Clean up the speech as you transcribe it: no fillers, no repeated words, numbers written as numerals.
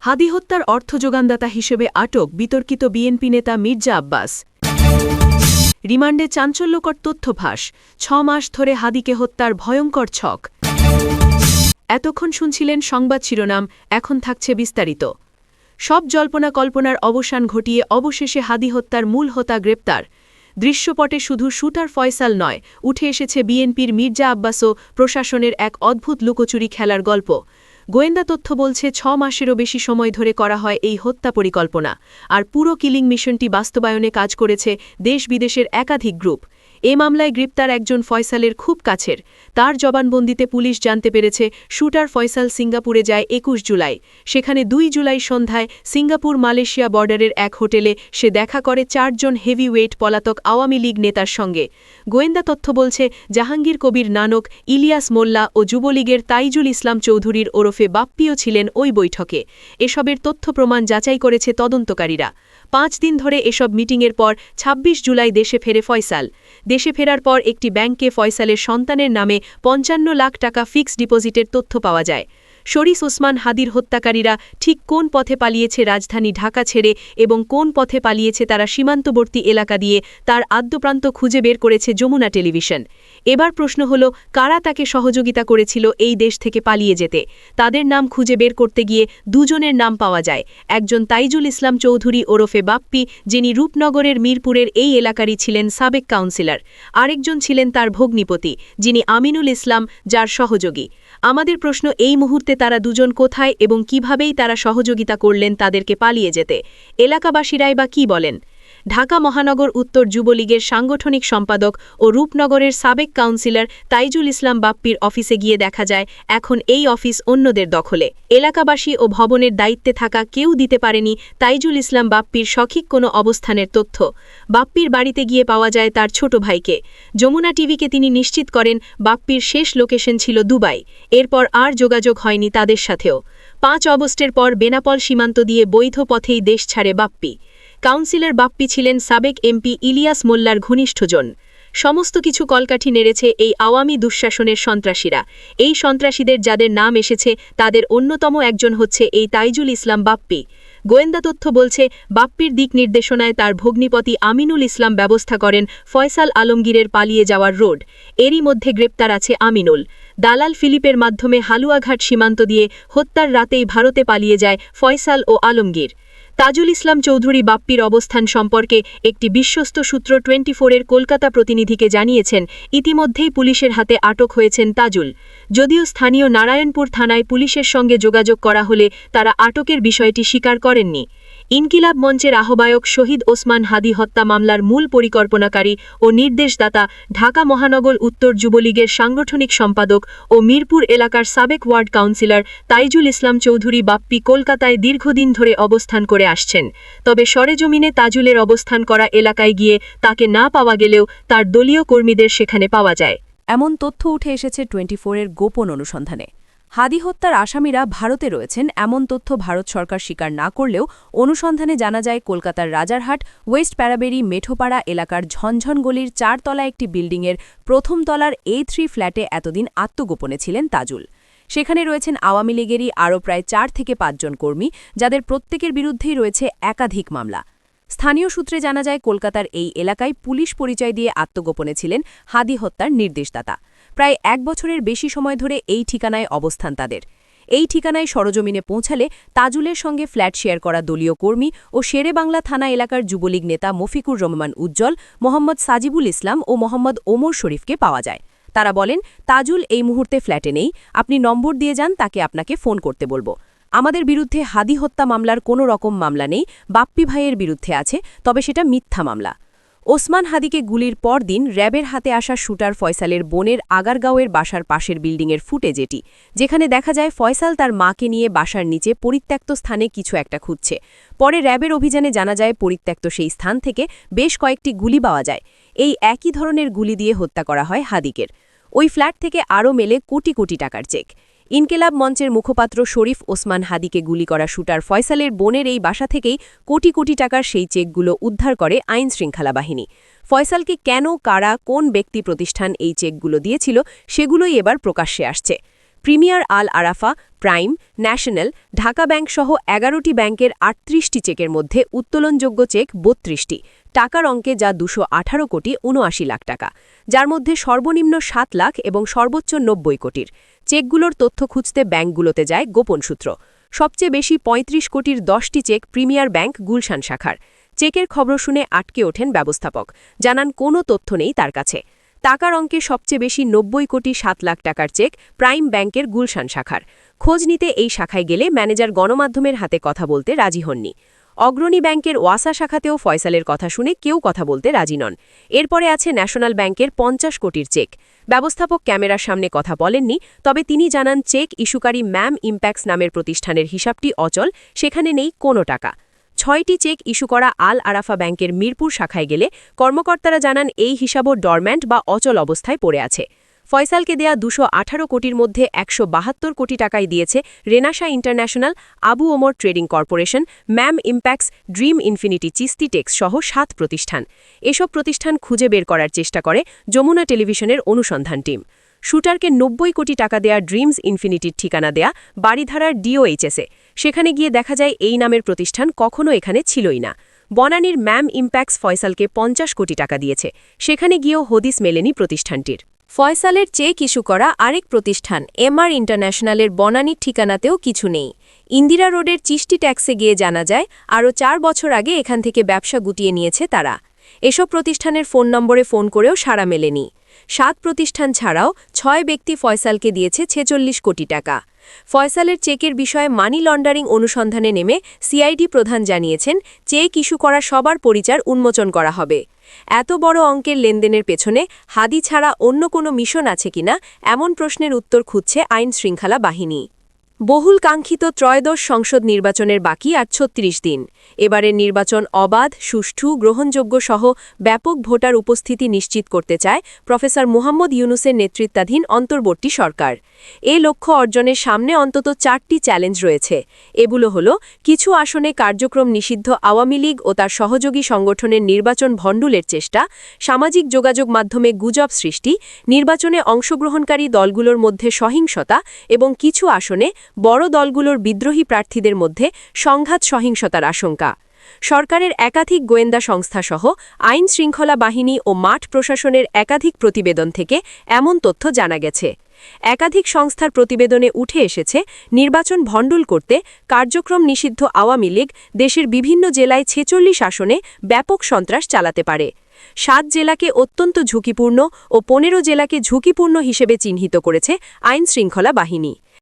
হাদি হত্যার অর্থ যোগানদাতা হিসেবে আটক বিতর্কিত বিএনপি নেতা মির্জা আব্বাস। রিমান্ডে চাঞ্চল্যকর তথ্য ফাঁস, 6 মাস ধরে হাদিকে হত্যার ভয়ঙ্কর ছক। এতক্ষণ শুনছিলেন সংবাদ শিরোনাম, এখন থাকছে বিস্তারিত। সব জল্পনা কল্পনার অবসান ঘটিয়ে অবশেষে হাদি হত্যার মূল হোতা গ্রেপ্তার। দৃশ্যপটে শুধু শুটার ফয়সাল নয়, উঠে এসেছে বিএনপির মির্জা আব্বাসও প্রশাসনের এক অদ্ভুত লুকোচুরি খেলার গল্প। গোয়েন্দা তথ্য বলছে 6 মাসেরও বেশি সময় ধরে করা হয় এই হত্যা পরিকল্পনা, আর পুরো কিলিং মিশনটি বাস্তবায়নে কাজ করেছে দেশ বিদেশের একাধিক গ্রুপ। এ মামলায় গ্রেপ্তার একজন ফয়সালের খুব কাছের। তার জবানবন্দিতে পুলিশ জানতে পেরেছে শুটার ফয়সাল সিঙ্গাপুরে যায় 21 জুলাই। সেখানে 2 জুলাই সন্ধ্যায় সিঙ্গাপুর মালয়েশিয়া বর্ডারের এক হোটেলে সে দেখা করে 4 জন হেভিওয়েট পলাতক আওয়ামী লীগ নেতার সঙ্গে। গোয়েন্দা তথ্য বলছে জাহাঙ্গীর কবির নানক, ইলিয়াস মোল্লা ও যুবলীগের তাইজুল ইসলাম চৌধুরীর ওরফে বাপ্পিও ছিলেন ওই বৈঠকে। এসবের তথ্য প্রমাণ যাচাই করেছে তদন্তকারীরা। 5 দিন ধরে এসব মিটিংয়ের পর 26 জুলাই দেশে ফেরে ফয়সাল। দেশে ফেরার পর একটি ব্যাংকে ফয়সালের সন্তানের নামে 55 লাখ টাকা ফিক্সড ডিপোজিটের তথ্য পাওয়া যায়। শরীফ ওসমান হাদির হত্যাকারীরা ঠিক কোন পথে পালিয়েছে রাজধানী ঢাকা ছেড়ে এবং কোন পথে পালিয়েছে তারা সীমান্তবর্তী এলাকা দিয়ে, তার আদ্যপ্রান্ত খুঁজে বের করেছে যমুনা টেলিভিশন। এবার প্রশ্ন হল, কারা তাকে সহযোগিতা করেছিল এই দেশ থেকে পালিয়ে যেতে? তাদের নাম খুঁজে বের করতে গিয়ে 2 জনের নাম পাওয়া যায়। একজন তাইজুল ইসলাম চৌধুরী ওরফে বাপ্পি, যিনি রূপনগরের মিরপুরের এই এলাকারই ছিলেন সাবেক কাউন্সিলর। আরেকজন ছিলেন তার ভগ্নিপতি, যিনি আমিনুল ইসলাম, যার সহযোগী। আমাদের প্রশ্ন, এই মুহূর্তে তারা দুজন কোথায় এবং কিভাবেই তারা সহযোগিতা করলেন তাদেরকে পালিয়ে যেতে? এলাকাবাসীরাই বা কী বলেন? ঢাকা মহানগর উত্তর যুবলীগের সাংগঠনিক সম্পাদক ও রূপনগরের সাবেক কাউন্সিলর তাইজুল ইসলাম বাপ্পির অফিসে গিয়ে দেখা যায় এখন এই অফিস অন্যদের দখলে। এলাকাবাসী ও ভবনের দায়িত্বে থাকা কেউ দিতে পারেনি তাইজুল ইসলাম বাপ্পির সঠিক কোনো অবস্থানের তথ্য। বাপ্পির বাড়িতে গিয়ে পাওয়া যায় তার ছোট ভাইকে। যমুনা টিভিকে তিনি নিশ্চিত করেন বাপ্পির শেষ লোকেশন ছিল দুবাই। এরপর আর যোগাযোগ হয়নি তাদের সাথেও। 5 অগস্টের পর বেনাপোল সীমান্ত দিয়ে বৈধ পথেই দেশ ছাড়ে বাপ্পি। কাউন্সিলর বাপ্পি ছিলেন সাবেক এমপি ইলিয়াস মোল্লার ঘনিষ্ঠজন। সমস্ত কিছু কলকাঠি নেড়েছে এই আওয়ামী দুঃশাসনের সন্ত্রাসীরা। এই সন্ত্রাসীদের যাদের নাম এসেছে তাদের অন্যতম একজন হচ্ছে এই তাইজুল ইসলাম বাপ্পি। গোয়েন্দা তথ্য বলছে বাপ্পির দিক নির্দেশনায় তার ভগ্নিপতি আমিনুল ইসলাম ব্যবস্থা করেন ফয়সাল আলমগীরের পালিয়ে যাওয়ার রোড। এরই মধ্যে গ্রেপ্তার আছে আমিনুল। দালাল ফিলিপের মাধ্যমে হালুয়াঘাট সীমান্ত দিয়ে হত্যার রাতেই ভারতে পালিয়ে যায় ফয়সাল ও আলমগীর। তাজুল ইসলাম চৌধুরী বাপ্পির অবস্থান সম্পর্কে একটি বিশ্বস্ত সূত্র 24-এর কলকাতা প্রতিনিধিকে জানিয়েছেন ইতিমধ্যেই পুলিশের হাতে আটক হয়েছেন তাজুল। যদিও স্থানীয় নারায়ণপুর থানায় পুলিশের সঙ্গে যোগাযোগ করা হলে তারা আটকের বিষয়টি স্বীকার করেননি। ইনকিলাব মঞ্চের আহ্বায়ক শহীদ ওসমান হাদি হত্যা মামলার মূল পরিকল্পনাকারী ও নির্দেশদাতা, ঢাকা মহানগর উত্তর যুবলীগের সাংগঠনিক সম্পাদক ও মিরপুর এলাকার সাবেক ওয়ার্ড কাউন্সিলর তাইজুল ইসলাম চৌধুরী বাপ্পি কলকাতায় দীর্ঘদিন ধরে অবস্থান করে আসছেন। তবে সরেজমিনে তাজুলের অবস্থান করা এলাকায় গিয়ে তাকে না পাওয়া গেলেও তার দলীয় কর্মীদের সেখানে পাওয়া যায়। এমন তথ্য উঠে এসেছে 24-এর গোপন অনুসন্ধানে। হাদি হত্যার আসামিরা ভারতে রয়েছেন এমন তথ্য ভারত সরকার স্বীকার না করলেও অনুসন্ধানে জানা যায় কলকাতার রাজারহাট ওয়েস্ট প্যারাবেরি মেঠোপাড়া এলাকার ঝনঝন গলির 4 তলা একটি বিল্ডিংয়ের প্রথম তলার A3 ফ্ল্যাটে এতদিন আত্মগোপনে ছিলেন তাজুল। সেখানে রয়েছেন আওয়ামী লীগেরই আরও প্রায় 4 থেকে 5 জন কর্মী, যাদের প্রত্যেকের বিরুদ্ধেই রয়েছে একাধিক মামলা। স্থানীয় সূত্রে জানা যায় কলকাতার এই এলাকায় পুলিশ পরিচয় দিয়ে আত্মগোপনে ছিলেন হাদি হত্যার নির্দেশদাতা। প্রায় 1 বছরের বেশি সময় ধরে এই ঠিকানায় অবস্থান তাদের। এই ঠিকানায় সরজমিনে পৌঁছালে তাজুলের সঙ্গে ফ্ল্যাট শেয়ার করা দলীয় কর্মী ও শেরেবাংলা থানা এলাকার যুবলীগ নেতা মফিকুর রহমান উজ্জ্বল, মোহাম্মদ সাজিবুল ইসলাম ও মোহাম্মদ ওমর শরীফকে পাওয়া যায়। তারা বলেন, তাজুল এই মুহূর্তে ফ্ল্যাটে নেই, আপনি নম্বর দিয়ে যান, তাকে আপনাকে ফোন করতে বলবো। আমাদের বিরুদ্ধে হাদি হত্যা মামলার কোনো রকম মামলা নেই, বাপ্পি ভাইয়ের বিরুদ্ধে আছে, তবে সেটা মিথ্যা মামলা। ওসমান হাদিকে গুলির পর দিন র্যাবের হাতে আসা শুটার ফয়সালের বোনের আগারগাঁওয়ের বাসার পাশের বিল্ডিংয়ের ফুটেজ এটি, যেখানে দেখা যায় ফয়সাল তার মাকে নিয়ে বাসার নিচে পরিত্যক্ত স্থানে কিছু একটা খুঁজছে। পরে র্যাবের অভিযানে জানা যায় পরিত্যক্ত সেই স্থান থেকে বেশ কয়েকটি গুলি পাওয়া যায়। এই একই ধরনের গুলি দিয়ে হত্যা করা হয় হাদিকের। ওই ফ্ল্যাট থেকে আরও মেলে কোটি কোটি টাকার চেক। ইনকিলাব মঞ্চের মুখপাত্র শরীফ ওসমান হাদিকে গুলি করা শুটার ফয়সালের বোনের এই বাসা থেকেই কোটি কোটি টাকার সেই চেকগুলো উদ্ধার করে আইনশৃঙ্খলা বাহিনী। ফয়সালকে কেন, কারা, কোন ব্যক্তি প্রতিষ্ঠান এই চেকগুলো দিয়েছিল সেগুলোই এবার প্রকাশ্যে আসছে। Premier Al Arafah, prime, national, Dhaka bank সহ ১১টি ব্যাংকের ৩৮টি চেকের মধ্যে উত্তোলনযোগ্য চেক ৩২টি, টাকার অঙ্কে যা ২১৮ কোটি ৭৯ লাখ টাকা, যার মধ্যে সর্বনিম্ন ৭ লাখ এবং সর্বোচ্চ ৯০ কোটির। চেকগুলোর তথ্য খুঁজতে ব্যাংকগুলোতে যায় গোপন সূত্র। সবচেয়ে বেশি ৩৫ কোটির ১০টি চেক প্রিমিয়ার ব্যাংক গুলশান শাখার। চেকের খবর শুনে আটকে ওঠেন ব্যবস্থাপক, জানান কোনো তথ্য নেই তার কাছে। টাকার অঙ্কে সবচেয়ে বেশি ৯০ কোটি ৭ লাখ টাকার চেক প্রাইম ব্যাংকের গুলশান শাখার। খোঁজ নিতে এই শাখায় গেলে ম্যানেজার গণমাধ্যমের হাতে কথা বলতে রাজি হননি। অগ্রণী ব্যাংকের ওয়াসা শাখাতেও ফয়সালের কথা শুনে কেউ কথা বলতে রাজি নন। এরপরে আছে ন্যাশনাল ব্যাংকের ৫০ কোটির চেক। ব্যবস্থাপক ক্যামেরার সামনে কথা বলেননি, তবে তিনি জানান চেক ইস্যুকারী ম্যাম ইম্প্যাক্টস নামের প্রতিষ্ঠানের হিসাবটি অচল, সেখানে নেই কোনো টাকা। ৬টি চেক ইস্যু করা আল আরাফা ব্যাংকের মিরপুর শাখায় গেলে কর্মকর্তারা জানান এই হিসাবও ডরম্যান্ট বা অচল অবস্থায় পড়ে আছে। ফয়সালকে দেয়া ২১৮ কোটির মধ্যে ১৭২ কোটি টাকাই দিয়েছে Renasha international, Abu Omar trading corporation, ম্যাম ইম্প্যাক্টস, ড্রিম ইনফিনিটি চিস্তি টেক্স সহ ৭ প্রতিষ্ঠান। এসব প্রতিষ্ঠান খুঁজে বের করার চেষ্টা করে যমুনা টেলিভিশনের অনুসন্ধান টিম। শুটারকে ৯০ কোটি টাকা দেয়া ড্রিমস ইনফিনিটির ঠিকানা দেয়া বাড়িধারার ডিওএইচএসে। সেখানে গিয়ে দেখা যায় এই নামের প্রতিষ্ঠান কখনো এখানে ছিলই না। বনানীর ম্যাম ইম্প্যাক্টস ফয়সালকে ৫০ কোটি টাকা দিয়েছে, সেখানে গিয়েও হদিস মেলেনি প্রতিষ্ঠানটির। ফয়সালের চেক ইস্যু করা আরেক প্রতিষ্ঠান এমআর ইন্টারন্যাশনালের বনানীর ঠিকানাতেও কিছু নেই। ইন্দিরা রোডের চিস্টি ট্যাক্সে গিয়ে জানা যায় আরও ৪ বছর আগে এখান থেকে ব্যবসা গুটিয়ে নিয়েছে তারা। এসব প্রতিষ্ঠানের ফোন নম্বরে ফোন করেও সাড়া মেলেনি। ৭ প্রতিষ্ঠান ছাড়াও ৬ ব্যক্তি ফয়সালকে দিয়েছে ৪৬ কোটি টাকা। ফয়সালের চেকের বিষয়ে মানি লন্ডারিং অনুসন্ধানে নেমে সিআইডি প্রধান জানিয়েছেন, চেক ইস্যু করা সবার পরিচয় উন্মোচন করা হবে। এত বড় অঙ্কের লেনদেনের পেছনে হাদি ছাড়া অন্য কোনো মিশন আছে কিনা, এমন প্রশ্নের উত্তর খুঁজছে আইন শৃঙ্খলা বাহিনী। বহুল কাঙ্ক্ষিত ত্রয়োদশ সংসদ নির্বাচনের বাকি আর ৩৬ দিন। এবারের নির্বাচন অবাধ, সুষ্ঠু, গ্রহণযোগ্য সহ ব্যাপক ভোটার উপস্থিতি নিশ্চিত করতে চায় প্রফেসর মুহাম্মদ ইউনূসের নেতৃত্বাধীন অন্তর্বর্তী সরকার। এ লক্ষ্য অর্জনের সামনে অন্তত ৪টি চ্যালেঞ্জ রয়েছে। এগুলো হল কিছু আসনে কার্যক্রম নিষিদ্ধ আওয়ামী লীগ ও তার সহযোগী সংগঠনের নির্বাচন ভণ্ডুলের চেষ্টা, সামাজিক যোগাযোগ মাধ্যমে গুজব সৃষ্টি, নির্বাচনে অংশগ্রহণকারী দলগুলোর মধ্যে সহিংসতা এবং কিছু আসনে বড় দলগুলোর বিদ্রোহী প্রার্থীদের মধ্যে সংঘাত সহিংসতার আশঙ্কা। সরকারের একাধিক গোয়েন্দা সংস্থাসহ আইন শৃঙ্খলা বাহিনী ও মাঠ প্রশাসনের একাধিক প্রতিবেদন থেকে এমন তথ্য জানা গেছে। একাধিক সংস্থার প্রতিবেদনে উঠে এসেছে, নির্বাচন ভণ্ডুল করতে কার্যক্রম নিষিদ্ধ আওয়ামী লীগ দেশের বিভিন্ন জেলায় ৪৬ আসনে ব্যাপক সন্ত্রাস চালাতে পারে। ৭ জেলাকে অত্যন্ত ঝুঁকিপূর্ণ ও ১৫ জেলাকে ঝুঁকিপূর্ণ হিসেবে চিহ্নিত করেছে আইন শৃঙ্খলা বাহিনী।